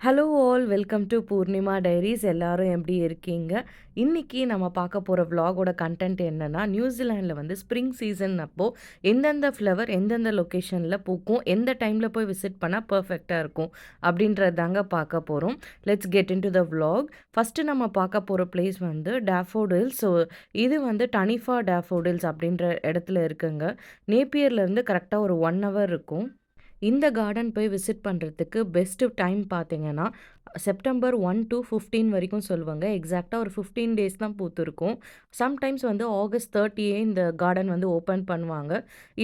Hello all welcome to Poornima diaries. எல்லாரும் எப்படி இருக்கீங்க? இன்னைக்கு நம்ம பார்க்க போகிற vlogஓட கண்டென்ட் என்னன்னா, நியூசிலாண்டில் வந்து ஸ்ப்ரிங் சீசன் அப்போ எந்தெந்த ஃப்ளவர் எந்தெந்த லொக்கேஷனில் பூக்கும், எந்த டைமில் போய் விசிட் பண்ணால் பர்ஃபெக்டாக இருக்கும் அப்படின்றது தாங்க பார்க்க போகிறோம். Let's get in to the vlog. First நம்ம பார்க்க போகிற பிளேஸ் வந்து டேஃபோடில்ஸ். ஸோ இது வந்து டனிஃபா டேஃபோடில்ஸ் அப்படின்ற இடத்துல இருக்குங்க. நேப்பியர்லேருந்து கரெக்டாக ஒரு 1 hour இருக்கும். இந்த கார்டன் போய் விசிட் பண்ணுறதுக்கு பெஸ்ட்டு டைம் பார்த்தீங்கன்னா, செப்டம்பர் 1 to 15 வரைக்கும் சொல்லுவாங்க. எக்ஸாக்ட்டா ஒரு 15 டேஸ் தான் பூத்திருக்கும். சம்டைம்ஸ் வந்து ஆகஸ்ட் 30 இந்த கார்டன் வந்து ஓப்பன் பண்ணுவாங்க.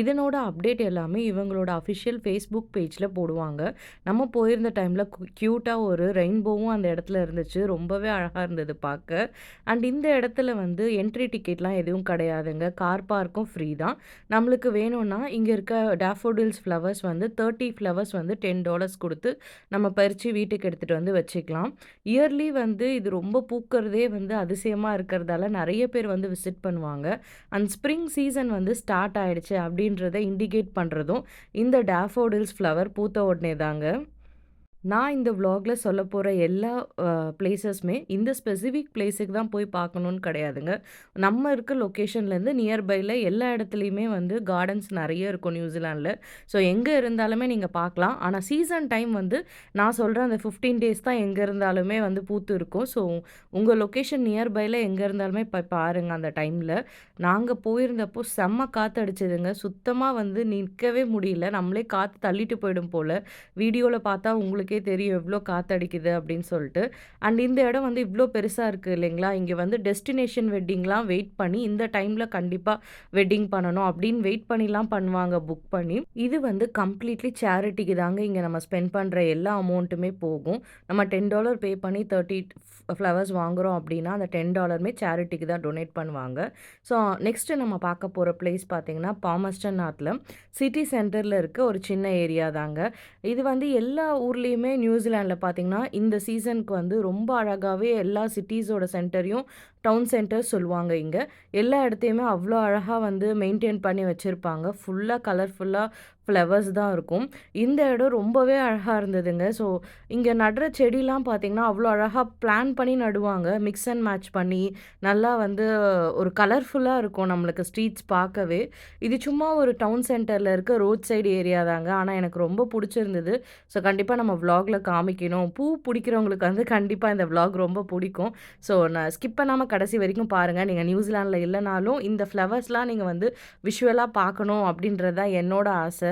இதனோட அப்டேட் எல்லாமே இவங்களோட அஃபிஷியல் ஃபேஸ்புக் பேஜில் போடுவாங்க. நம்ம போயிருந்த டைமில் க்யூட்டா ஒரு ரெயின்போவும் அந்த இடத்துல இருந்துச்சு. ரொம்பவே அழகாக இருந்தது பார்க்க. அண்ட் இந்த இடத்துல வந்து என்ட்ரி டிக்கெட்லாம் எதுவும் கிடையாதுங்க. கார் பார்க்கும் ஃப்ரீ தான். நம்மளுக்கு வேணும்னா இங்கே இருக்க டேஃபோடில்ஸ் ஃப்ளவர்ஸ் வந்து 30 ஃப்ளவர்ஸ் வந்து $10 கொடுத்து நம்ம பறித்து வீட்டுக்கு எடுத்துகிட்டு வந்து வச்சுக்கலாம். இயர்லி வந்து இது ரொம்ப பூக்கிறதே வந்து அதிசயமா இருக்கிறதால நிறைய பேர் வந்து விசிட் பண்ணுவாங்க. அண்ட் ஸ்ப்ரிங் சீசன் வந்து ஸ்டார்ட் ஆயிடுச்சு அப்படின்றத இண்டிகேட் பண்ணுறதும் இந்த டேஃபோடில்ஸ் ஃப்ளவர் பூத்த உடனே தாங்க. நான் இந்த vlogல சொல்லப்போற எல்லா பிளேஸஸுமே இந்த ஸ்பெசிஃபிக் பிளேஸுக்கு தான் போய் பார்க்கணும்னு கிடையாதுங்க. நம்ம இருக்க லொக்கேஷன்லேருந்து நியர்பைல எல்லா இடத்துலையுமே வந்து கார்டன்ஸ் நெறைய இருக்கும் நியூசிலாண்டில. ஸோ எங்கே இருந்தாலுமே நீங்க பார்க்கலாம். ஆனா சீசன் டைம் வந்து நான் சொல்ற அந்த 15 டேஸ் தான் எங்கே இருந்தாலுமே வந்து பூத்து இருக்கும். ஸோ உங்க லொக்கேஷன் நியர்பைல எங்கே இருந்தாலுமே போய் பாருங்க அந்த டைமில. நாங்க போயிருந்தப்போ செம்ம காத்து அடிச்சதுங்க. சுத்தமா வந்து நிற்கவே முடியல. நம்மளே காத்து தள்ளிட்டு போயிடும் போல. வீடியோல பார்த்தா உங்களுக்கே தெரியும் எவ்வளோ காத்தடிக்குது அப்படின்னு சொல்லிட்டு. அண்ட் இந்த இடம் வந்து இவ்வளோ பெருசா இருக்கு இல்லைங்களா? இங்க வந்து டெஸ்டினேஷன் வெட்டிங்லாம் வெயிட் பண்ணி இந்த டைம்ல கண்டிப்பா வெட்டிங் பண்ணணும் அப்படின்னு வெயிட் பண்ணிலாம் பண்ணுவாங்க புக் பண்ணி. இது வந்து கம்ப்ளீட்லி சேரிட்டிக்கு தாங்க இங்க நம்ம ஸ்பெண்ட் பண்ற எல்லா அமௌண்ட்டுமே போகும். நம்ம $10 பே பண்ணி 30 ஃப்ளவர்ஸ் வாங்குறோம் அப்படின்னா அந்த $10மே சேரிட்டிக்கு தான் டொனேட் பண்ணுவாங்க. ஸோ நெக்ஸ்ட்டு நம்ம பார்க்க போற பிளேஸ் பார்த்தீங்கன்னா, பாமஸ்டன் நார்த்ல சிட்டி சென்டர்ல இருக்க ஒரு சின்ன ஏரியா தாங்க. இது வந்து எல்லா ஊர்லேயுமே நியூசிலாண்டில் பார்த்தீங்கன்னா இந்த சீசனுக்கு வந்து ரொம்ப அழகாகவே எல்லா சிட்டிஸோட சென்டரையும் டவுன் சென்டர் சொல்லுவாங்க இங்கே. எல்லா இடத்தையுமே அவ்வளோ அழகாக வந்து மெயின்டைன் பண்ணி வச்சுருப்பாங்க. ஃபுல்லாக கலர்ஃபுல்லாக ஃப்ளவர்ஸ் தான் இருக்கும். இந்த இடம் ரொம்பவே அழகாக இருந்ததுங்க. ஸோ இங்கே நடுற செடிலாம் பார்த்தீங்கன்னா அவ்வளோ அழகாக பிளான் பண்ணி நடுவாங்க. மிக்ஸ் அண்ட் மேட்ச் பண்ணி நல்லா வந்து ஒரு கலர்ஃபுல்லாக இருக்கும் நம்மளுக்கு ஸ்ட்ரீட்ஸ் பார்க்கவே. இது சும்மா ஒரு டவுன் சென்டரில் இருக்க ரோட் சைடு ஏரியா தாங்க. ஆனால் எனக்கு ரொம்ப பிடிச்சிருந்தது. ஸோ கண்டிப்பாக நம்ம vlogல காமிக்கணும். பூ பிடிக்கிறவங்களுக்கு வந்து கண்டிப்பாக இந்த vlog ரொம்ப பிடிக்கும். ஸோ நான் ஸ்கிப் பண்ணாமல் கடைசி வரைக்கும் பாருங்கள். நீங்கள் நியூசிலாண்டில் இல்லைனாலும் இந்த ஃப்ளவர்ஸ்லாம் நீங்கள் வந்து விஷுவலாக பார்க்கணும் அப்படின்றது தான் என்னோட ஆசை.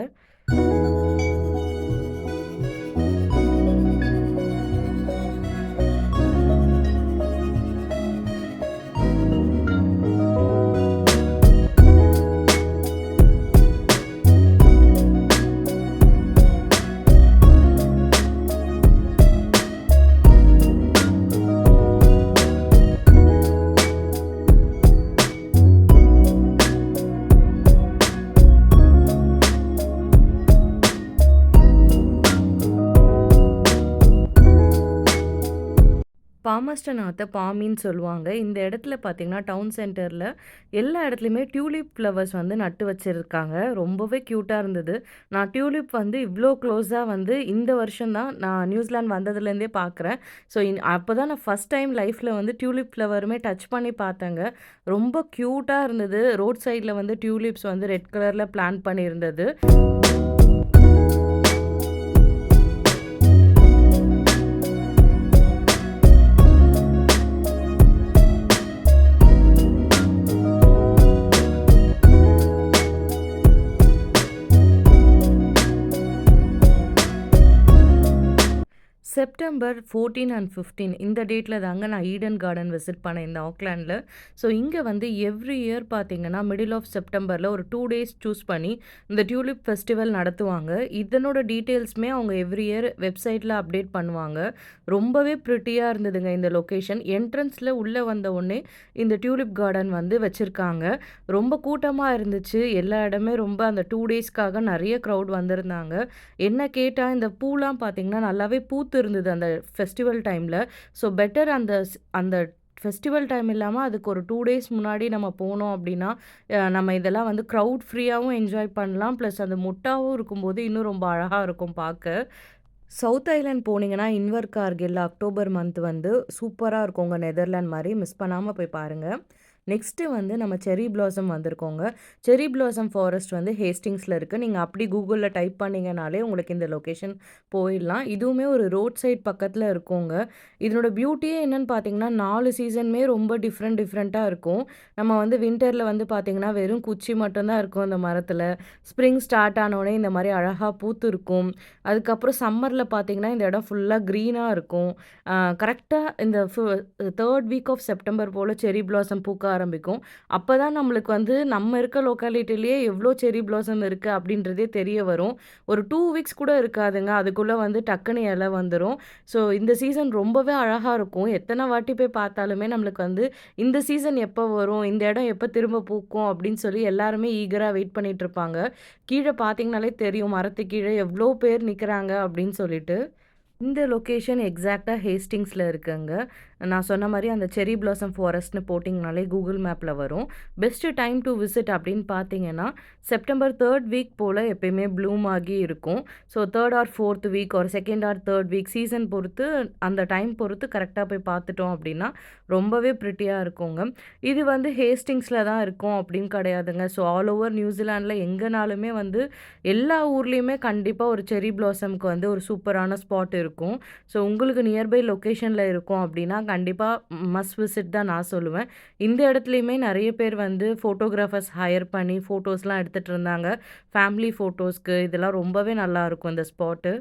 பாமஸ்டன் நார்த்த பாமின்னு சொல்லுவாங்க. இந்த இடத்துல பார்த்தீங்கன்னா, டவுன் சென்டரில் எல்லா இடத்துலையுமே டியூலிப் ஃப்ளவர்ஸ் வந்து நட்டு வச்சிருக்காங்க. ரொம்பவே க்யூட்டா இருந்தது. நான் டியூலிப் வந்து இவ்ளோ க்ளோஸா வந்து இந்த வருஷம் தான் நான் நியூசிலாந்து வந்ததுலேருந்தே பார்க்குறேன். ஸோ அப்போ தான் நான் ஃபர்ஸ்ட் டைம் லைஃப்பில் வந்து டியூலிப் ஃப்ளவருமே டச் பண்ணி பார்த்தேங்க. ரொம்ப க்யூட்டா இருந்தது. ரோட் சைடில் வந்து டியூலிப்ஸ் வந்து ரெட் கலர்ல பிளான் பண்ணியிருந்தது. செப்டம்பர் 14 அண்ட் 15 இந்த டேட்டில் தாங்க நான் ஈடன் கார்டன் விசிட் பண்ணேன் இந்த ஆக்லாண்டில். ஸோ இங்கே வந்து எவ்ரி இயர் பார்த்தீங்கன்னா மிடில் ஆஃப் செப்டம்பரில் ஒரு 2 டேஸ் சூஸ் பண்ணி இந்த டியூலிப் ஃபெஸ்டிவல் நடத்துவாங்க. இதனோட டீட்டெயில்ஸுமே அவங்க எவ்ரி இயர் வெப்சைட்டில் அப்டேட் பண்ணுவாங்க. ரொம்பவே ப்ரிட்டியாக இருந்ததுங்க இந்த லொக்கேஷன். என்ட்ரன்ஸில் உள்ளே வந்த உடனே இந்த டியூலிப் கார்டன் வந்து வச்சுருக்காங்க. ரொம்ப கூட்டமாக இருந்துச்சு. எல்லா இடமே ரொம்ப அந்த 2 டேஸ்க்காக நிறைய க்ரௌட் வந்திருந்தாங்க. என்ன கேட்டால் இந்த பூலாம் பார்த்தீங்கன்னா நல்லாவே பூத்து இருந்தது அந்த ஃபெஸ்டிவல் டைமில். ஸோ பெட்டர் அந்த ஃபெஸ்டிவல் டைம் இல்லாமல் அதுக்கு ஒரு 2 டேஸ் முன்னாடி நம்ம போனோம் அப்படின்னா நம்ம இதெல்லாம் வந்து க்ரௌட் ஃப்ரீயாகவும் என்ஜாய் பண்ணலாம். ப்ளஸ் அந்த மொட்டாவும் இருக்கும்போது இன்னும் ரொம்ப அழகாக இருக்கும் பார்க்க. சவுத் ஐலேண்ட் போனீங்கன்னா, இன்வர்கார்கில் அக்டோபர் மந்த் வந்து சூப்பரா இருக்குங்க. நெதர்லாண்ட் மாரி. மிஸ் பண்ணாம போய் பாருங்க. நெக்ஸ்ட்டு வந்து நம்ம செர்ரி பிளாசம் வந்திருக்கோங்க. செர்ரி பிளாசம் ஃபாரஸ்ட் வந்து ஹேஸ்டிங்ஸ்ல இருக்கு. நீங்க அப்படி கூகுள்ல டைப் பண்ணீங்கனாலே உங்களுக்கு இந்த லொகேஷன் போயிடலாம். இதுவுமே ஒரு ரோட் சைட் பக்கத்துல இருக்குங்க. இதனோட பியூட்டியே என்னன்னு பார்த்தீங்கன்னா, 4 சீசனுமே ரொம்ப டிஃப்ரெண்ட்டா இருக்கும். நம்ம வந்து வின்டர்ல வந்து பார்த்தீங்கன்னா, வெறும் குச்சி மட்டும் தான் இருக்கும் அந்த மரத்துல. ஸ்ப்ரிங் ஸ்டார்ட் ஆனோனே இந்த மாரி அழகா பூத்திருக்கும். அதுக்கப்புறம் சம்மர்ல பார்த்தீங்கன்னா, இந்த இடம் ஃபுல்லா கிரீனா இருக்கும். அ கரெக்ட்டா இந்த 3 வீக் ஆஃப் செப்டம்பர் போல செர்ரி பிளாசம் பூக்க ஆரம்பிக்கும். அப்பதான் நம்மளுக்கு வந்து நம்ம இருக்க லோக்காலிட்டிலயே எவ்ளோ செர்ரி பிளாசம் இருக்கு அப்படின்றதே தெரிய வரும். ஒரு 2 வீக்ஸ் கூட இருக்காதுங்க. அதுக்குள்ள வந்து டக்குன்னு இலை வந்துரும். ஸோ இந்த சீசன் ரொம்பவே அழகா இருக்கும். எத்தன வாட்டி போய் பார்த்தாலுமே நம்மளுக்கு வந்து இந்த சீசன் எப்ப வரும்? இந்த இடம் எப்ப திரும்ப பூக்கும்? அப்படின்னு சொல்லி எல்லாருமே ஈகரா வெயிட் பண்ணிட்டு இருப்பாங்க. கீழ பார்த்தீங்கனாலே தெரியும் மரத்துக்கு கீழ எவ்ளோ பேர் நிக்கிறாங்க அப்படின்னு சொல்லிட்டு. இந்த லொக்கேஷன் எக்ஸாக்ட்டா ஹேஸ்டிங்ஸ்ல இருக்குங்க. நான் சொன்ன மாரி அந்த செர்ரி பிளாசம் ஃபாரஸ்ட்ன்னு போட்டிங்கனாலே கூகுள் மேப்ல வரும். பெஸ்ட் டைம் டூ விசிட் அப்படின்னு பார்த்தீங்கன்னா, செப்டம்பர் 3 வீக் போல எப்பயுமே ப்ளூம் ஆகி இருக்கும். ஸோ 3 ஆர் 4த் வீக் ஆர் 2ண்ட் ஆர் 3 வீக் சீசன் பொறுத்து அந்த டைம் பொறுத்து கரெக்ட்டா போய் பார்த்துட்டோம் அப்படின்னா, ரொம்பவே பிரிட்டியா இருக்குங்க. இது வந்து ஹேஸ்டிங்ஸ்ல தான் இருக்கும் அப்படின்னு கிடையாதுங்க. ஸோ ஆல் ஓவர் நியூசிலாண்ட்ல எங்கனாலுமே வந்து எல்லா ஊர்லயுமே கண்டிப்பா ஒரு செர்ரி பிளாசம்க்கு வந்து ஒரு சூப்பரான ஸ்பாட் இருக்கும். ஸோ உங்களுக்கு நியர்பை லொக்கேஷன்ல இருக்கும் அப்படின்னா, கண்டிப்பா மஸ்ட் விசிட் தான் நான் சொல்லுவேன். இந்த இடத்துலயுமே நெறைய பேர் வந்து ஃபோட்டோகிராஃபர்ஸ் ஹையர் பண்ணி ஃபோட்டோஸ்லாம் எடுத்துட்டு இருந்தாங்க. ஃபேமிலி ஃபோட்டோஸ்க்கு இதெல்லாம் ரொம்பவே நல்லாருக்கும் இந்த ஸ்பாட்டு.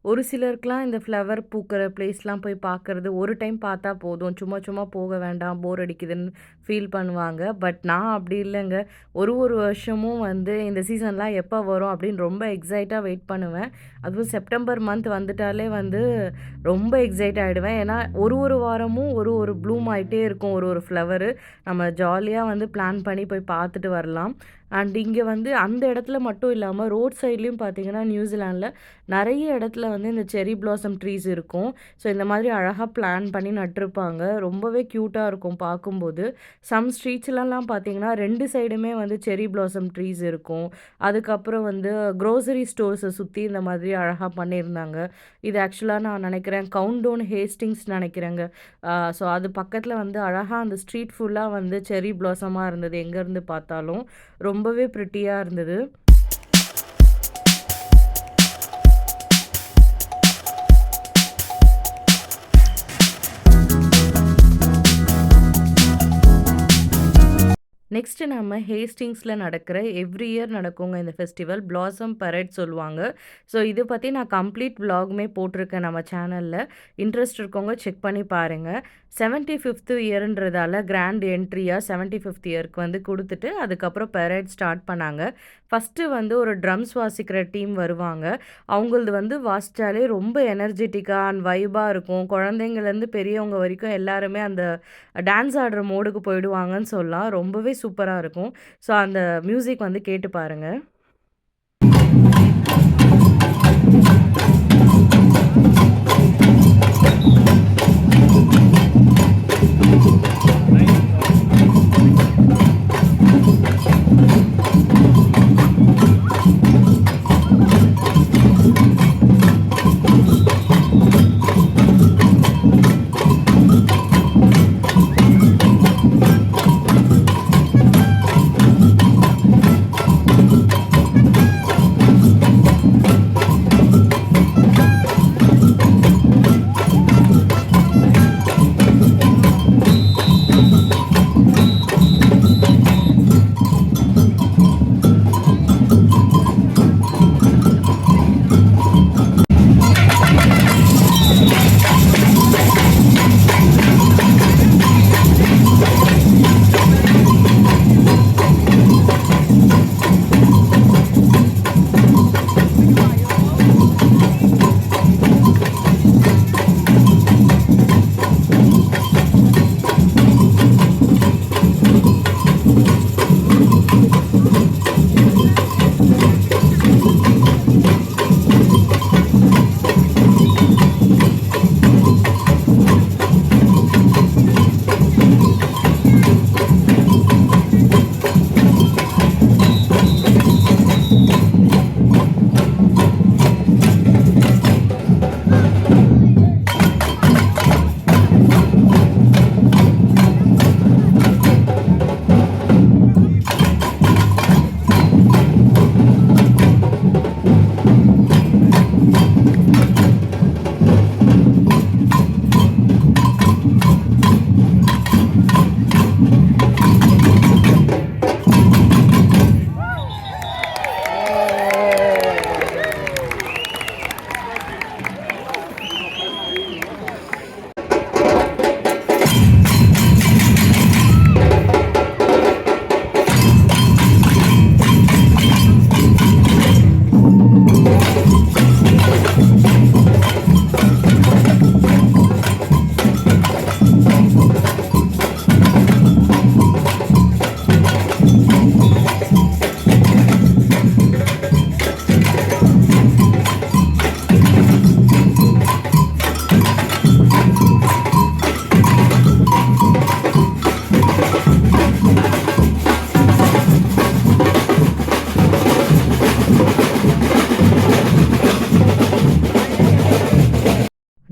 ஒரு சிலருக்குலாம் இந்த ஃப்ளவர் பூக்கிற பிளேஸ்லாம் போய் பார்க்கறது, ஒரு டைம் பார்த்தா போதும். சும்மா சும்மா போக வேண்டாம், போர் அடிக்குதுன்னு ஃபீல் பண்ணுவாங்க. பட் நான் அப்படி இல்லங்க. ஒரு வருஷமும் வந்து இந்த சீசன்லாம் எப்போ வரும் அப்படின்னு ரொம்ப எக்ஸைட்டா வெயிட் பண்ணுவேன். அதுவும் செப்டம்பர் மந்த் வந்துட்டாலே வந்து ரொம்ப எக்ஸைட் ஆயிடுவேன். ஏன்னா ஒரு வாரமும் ஒரு ப்ளூம் ஆயிட்டே இருக்கும் ஒரு ஃப்ளவரு. நம்ம ஜாலியா வந்து பிளான் பண்ணி போய் பார்த்துட்டு வரலாம். அண்ட் இங்க வந்து அந்த இடத்துல மட்டும் இல்லாம ரோட் சைட்லயும் பார்த்தீங்கன்னா, நியூசிலாண்ட்ல நெறைய இடத்துல வந்து இந்த செர்ரி பிளாசம் ட்ரீஸ் இருக்கும். ஸோ இந்த மாதிரி அழகா பிளான் பண்ணி நட்டுருப்பாங்க. ரொம்பவே கியூட்டா இருக்கும் பார்க்கும்போது. சம் ஸ்ட்ரீட்ஸ்லலாம் பார்த்தீங்கன்னா, 2 சைடுமே வந்து செர்ரி பிளாசம் ட்ரீஸ் இருக்கும். அதுக்கப்புறம் வந்து குரோசரி ஸ்டோர்ஸ சுத்தி இந்த மாதிரி அழகா பண்ணியிருந்தாங்க. இது ஆக்சுவலா நான் நெனைக்கிறேன் கவுண்டவுன் ஹேஸ்டிங்ஸ் நெனைக்கிறேங்க. ஸோ அது பக்கத்துல வந்து அழகா அந்த ஸ்ட்ரீட் ஃபுல்லா வந்து செர்ரி பிளாசமா இருந்தது எங்கேருந்து பார்த்தாலும். ரொம்பவே பிரிட்டியா இருந்தது. நெக்ஸ்ட்டு நம்ம ஹேஸ்டிங்ஸ்ல நடக்கிற எவ்ரி இயர் நடக்குங்க இந்த ஃபெஸ்டிவல். பிளாசம் பரேட் சொல்லுவாங்க. ஸோ இது பத்தி நான் கம்ப்ளீட் விளாகுமே போட்டிருக்கேன் நம்ம சேனல்ல. இன்ட்ரெஸ்ட் இருக்கவங்க செக் பண்ணி பாருங்க. 75த் இயர்ன்றதால கிராண்ட் என்ட்ரியா 75த் இயர்க்கு வந்து குடுத்துட்டு, அதுக்கப்புறம் பரேட் ஸ்டார்ட் பண்ணாங்க. ஃபர்ஸ்ட்டு வந்து ஒரு ட்ரம்ஸ் வாசிக்கிற டீம் வருவாங்க. அவங்களது வந்து வாசிச்சாலே ரொம்ப எனர்ஜெட்டிக்கா அண்ட் வைபா இருக்கும். குழந்தைங்கலேருந்து பெரியவங்க வரைக்கும் எல்லாருமே அந்த டான்ஸ் ஆடுற மோடுக்கு போயிடுவாங்கன்னு சொல்லலாம். ரொம்பவே சூப்பரா இருக்கும். ஸோ அந்த மியூசிக் வந்து கேட்டு பாருங்க.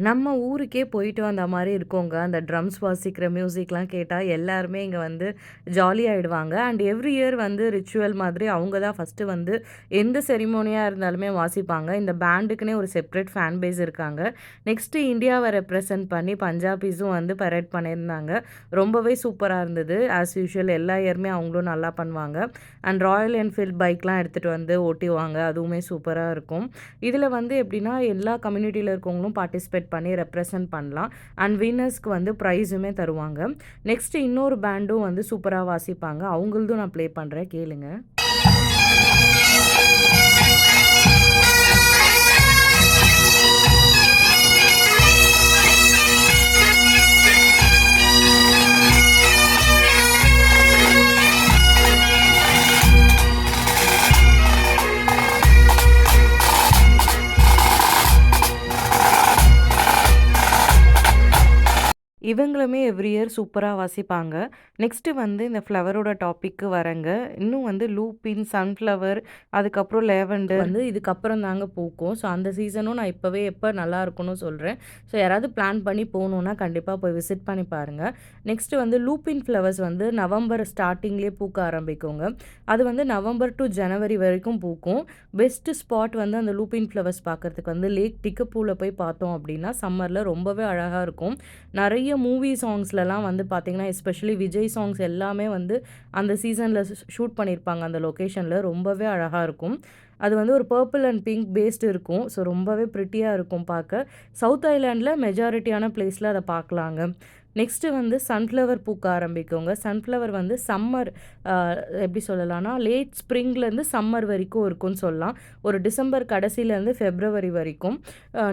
நம்ம ஊருக்கே போயிட்டு வந்த மாரி இருக்குங்க. அந்த ட்ரம்ஸ் வாசிக்கிற மியூசிக்லாம் கேட்டா எல்லாருமே இங்க வந்து ஜாலியாயிடுவாங்க. அண்ட் எவ்ரி இயர் வந்து ரிச்சுவல் மாதிரி அவங்க தான் ஃபர்ஸ்ட்டு வந்து எந்த செரிமோனியா இருந்தாலுமே வாசிப்பாங்க. இந்த பேண்டுக்குன்னே ஒரு செப்பரேட் ஃபேன் பேஸ் இருக்காங்க. நெக்ஸ்ட்டு இந்தியாவ ரெப்ரசன்ட் பண்ணி பஞ்சாபீஸும் வந்து பரேட் பண்ணியிருந்தாங்க. ரொம்பவே சூப்பரா இருந்தது. ஆஸ் யூசுவல் எல்லா இயருமே அவங்களும் நல்லா பண்ணுவாங்க. அண்ட் ராயல் என்ஃபீல்ட் பைக்லாம் எடுத்துகிட்டு வந்து ஓட்டுவாங்க. அதுவுமே சூப்பரா இருக்கும். இதில வந்து எப்படின்னா, எல்லா கம்யூனிட்டில இருக்கவங்களும் பார்ட்டிசிபேட் பண்ணி ரெப்ரசன்ட் பண்ணலாம். அண்ட் வின்னர்ஸ்க்கு வந்து ப்ரைஸுமே தருவாங்க. நெக்ஸ்ட்டு இன்னொரு பேண்டும் வந்து சூப்பரா வாசிப்பாங்க. அவங்களதும் நான் ப்ளே பண்றேன் கேளுங்க. இவங்களுமே எவ்ரி இயர் சூப்பரா வாசிப்பாங்க. நெக்ஸ்ட்டு வந்து இந்த ஃப்ளவரோட டாபிக்கு வரேங்க. இன்னும் வந்து லூப்பின், சன்ஃப்ளவர், அதுக்கப்புறம் லேவெண்டர் வந்து இதுக்கப்புறம் தாங்க பூக்கும். ஸோ அந்த சீசனும் நான் இப்போவே எப்போ நல்லாயிருக்கும்னு சொல்றேன். ஸோ யாராவது பிளான் பண்ணி போகணுன்னா கண்டிப்பா போய் விசிட் பண்ணி பாருங்க. நெக்ஸ்ட்டு வந்து லூப்பின் ஃப்ளவர்ஸ் வந்து நவம்பர் ஸ்டார்ட்டிங்லேயே பூக்க ஆரம்பிக்குங்க. அது வந்து நவம்பர் டூ ஜனவரி வரைக்கும் பூக்கும். பெஸ்ட்டு ஸ்பாட் வந்து அந்த லூப்பின் ஃப்ளவர்ஸ் பார்க்கறதுக்கு வந்து லேக் டிக்கப்பூல போய் பார்த்தோம் அப்படின்னா, சம்மரில் ரொம்பவே அழகா இருக்கும். நெறைய மூவி சாங்ஸ்லலாம் வந்து பார்த்தீங்கன்னா, எஸ்பெஷலி விஜய் சாங்ஸ் எல்லாமே வந்து அந்த சீசன்ல ஷூட் பண்ணியிருப்பாங்க அந்த லொக்கேஷன்ல. ரொம்பவே அழகா இருக்கும். அது வந்து ஒரு பர்பிள் அண்ட் பிங்க் பேஸ்டு இருக்கும். ஸோ ரொம்பவே ப்ரிட்டியா இருக்கும் பார்க்க. சவுத் ஐலேண்ட்ல மெஜாரிட்டியான பிளேஸ்ல அத பார்க்கலாங்க. நெக்ஸ்ட்டு வந்து சன்ஃப்ளவர் பூக்க ஆரம்பிக்குங்க. சன்ஃப்ளவர் வந்து சம்மர் அ எப்படி சொல்லலாம்னா, லேட் ஸ்ப்ரிங்லேருந்து சம்மர் வரைக்கும் இருக்கும்னு சொல்லலாம். ஒரு டிசம்பர் கடைசிலேருந்து ஃபெப்ரவரி வரைக்கும்.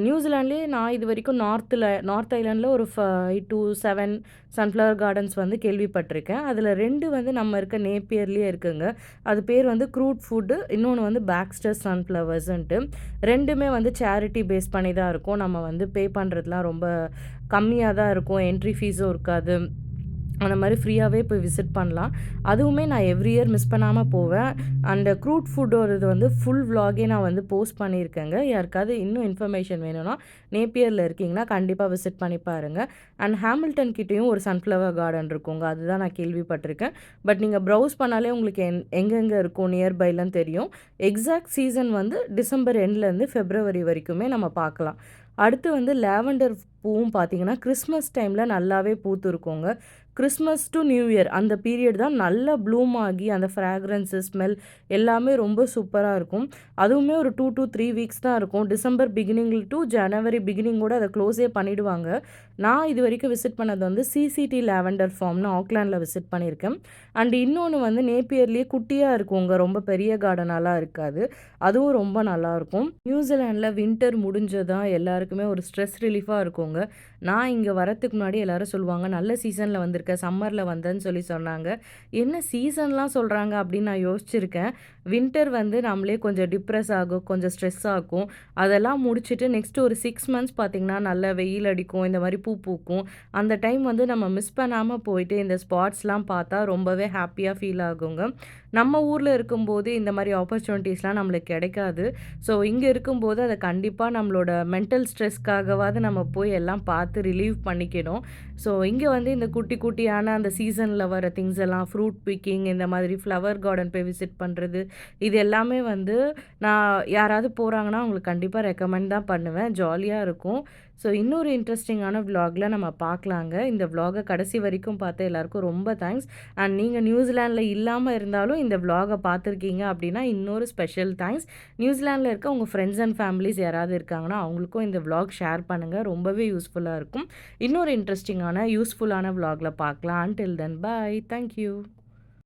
நியூசிலாண்ட்லேயே நான் இதுவரைக்கும் நார்த் ஐலேண்ட்ல ஒரு 5 டூ 7 சன்ஃப்ளவர் கார்டன்ஸ் வந்து கேள்விப்பட்டிருக்கேன். அதில 2 வந்து நம்ம இருக்க நேப்பியர்லேயே இருக்குங்க. அது பேர் வந்து க்ரூட் ஃபுட்டு. இன்னொன்னு வந்து பேக்ஸ்டர் சன்ஃப்ளவர்ஸ்ன்ட்டு. 2மே வந்து சேரிட்டி பேஸ் பண்ணி தான் இருக்கும். நம்ம வந்து பே பண்ணுறதுலாம் ரொம்ப கம்மியா தான் இருக்கும். என்ட்ரி ஃபீஸும் இருக்காது. அந்த மாரி ஃப்ரீயாவே போய் விசிட் பண்ணலாம். அதுவுமே நான் எவ்ரி இயர் மிஸ் பண்ணாம போவேன். அந்த க்ரூட் ஃபுட்டோட இது வந்து ஃபுல் விளாகே நான் வந்து போஸ்ட் பண்ணியிருக்கேங்க. யாருக்காவது இன்னும் இன்ஃபர்மேஷன் வேணும்னா, நேப்பியர்ல இருக்கீங்கன்னா கண்டிப்பா விசிட் பண்ணி பாருங்க. அண்ட் ஹாமில்டன் கிட்டேயும் ஒரு சன்ஃப்ளவர் கார்டன் இருக்குங்க. அதுதான் நான் கேள்விப்பட்டிருக்கேன். பட் நீங்க ப்ரௌஸ் பண்ணாலே உங்களுக்கு எங்கெங்க இருக்கும் நியர்பைலாம் தெரியும். எக்ஸாக்ட் சீசன் வந்து டிசம்பர் எண்ட்லேருந்து ஃபெப்ரவரி வரைக்குமே நம்ம பார்க்கலாம். அடுத்து வந்து லாவெண்டர் பூவும் பார்த்தீங்கன்னா, கிறிஸ்மஸ் டைம்ல நல்லாவே பூத்திருக்குங்க. கிறிஸ்மஸ் டூ நியூ இயர் அந்த பீரியட் தான் நல்லா ப்ளூம் ஆகி அந்த ஃப்ராக்ரன்ஸு, ஸ்மெல் எல்லாமே ரொம்ப சூப்பரா இருக்கும். அதுவுமே ஒரு 2 டூ 3 வீக்ஸ் தான் இருக்கும். டிசம்பர் பிகினிங் டூ ஜனவரி பிகினிங்கோட அத க்ளோஸே பண்ணிடுவாங்க. நான் இதுவரைக்கும் விசிட் பண்ணது வந்து சிசிடி லாவெண்டர் ஃபார்ம்னு ஆக்லாண்ட்ல விசிட் பண்ணியிருக்கேன். அண்ட் இன்னொன்னு வந்து நேப்பியர்லேயே குட்டியா இருக்குங்க. ரொம்ப பெரிய கார்டனாலாம் இருக்காது. அதுவும் ரொம்ப நல்லாயிருக்கும். நியூசிலாண்ட்ல வின்டர் முடிஞ்சதா எல்லாருக்குமே ஒரு ஸ்ட்ரெஸ் ரிலீஃபா இருக்குங்க. நான் இங்க வரத்துக்கு முன்னாடி எல்லாரும் சொல்லுவாங்க, "நல்ல சீசன்ல வந்திருக்க, சம்மர்ல வந்தேன்னு" சொல்லி சொன்னாங்க. என்ன சீசன்லாம் சொல்றாங்க அப்படின்னு நான் யோசிச்சிருக்கேன். வின்டர் வந்து நம்மளே கொஞ்சம் டிப்ரஸ் ஆகும், கொஞ்சம் ஸ்ட்ரெஸ் ஆகும். அதெல்லாம் முடிச்சுட்டு நெக்ஸ்ட் ஒரு 6 மந்த்ஸ் பார்த்தீங்கன்னா, நல்லா வெயில் அடிக்கும், இந்த மாரி பூ பூக்கும். அந்த டைம் வந்து நம்ம மிஸ் பண்ணாம போயிட்டு இந்த ஸ்பாட்ஸ்லாம் பார்த்தா ரொம்பவே ஹாப்பியா ஃபீல் ஆகுங்க. நம்ம ஊர்ல இருக்கும்போது இந்த மாரி ஆப்பர்ச்சுனிட்டீஸ்லாம் நம்மளுக்கு கிடைக்காது. ஸோ இங்க இருக்கும்போது அத கண்டிப்பா நம்மளோட மென்டல் ஸ்ட்ரெஸ்க்காகவாது நம்ம போய் எல்லாம் பார்த்து ரிலீவ் பண்ணிக்கணும். ஸோ இங்க வந்து இந்த குட்டி குட்டியான அந்த சீசன்ல வர திங்ஸ் எல்லாம் ஃப்ரூட் பிக்கிங் இந்த மாதிரி ஃப்ளவர் கார்டன் போய் விசிட் பண்றது, இது எல்லாமே வந்து நான் யாராவது போறாங்கன்னா அவங்களுக்கு கண்டிப்பா ரெக்கமெண்ட் தான் பண்ணுவேன். ஜாலியா இருக்கும். ஸோ இன்னொரு இன்ட்ரெஸ்டிங்கான விளாக்ல நம்ம பார்க்கலாங்க. இந்த விளாக கடைசி வரைக்கும் பார்த்த எல்லாருக்கும் ரொம்ப தேங்க்ஸ். அண்ட் நீங்க நியூசிலாண்ட்ல இல்லாம இருந்தாலும் இந்த விளாக பார்த்துருக்கீங்க அப்படின்னா இன்னொரு ஸ்பெஷல் தேங்க்ஸ். நியூசிலாண்ட்ல இருக்க உங்க ஃப்ரெண்ட்ஸ் அண்ட் ஃபேமிலிஸ் யாராவது இருக்காங்கன்னா அவங்களுக்கும் இந்த விளாக் ஷேர் பண்ணுங்க. ரொம்பவே யூஸ்ஃபுல்லா இருக்கும். இன்னொரு இன்ட்ரெஸ்டிங்கான யூஸ்ஃபுல்லான விளாக்ல பார்க்கலாம். Until then bye. Thank you.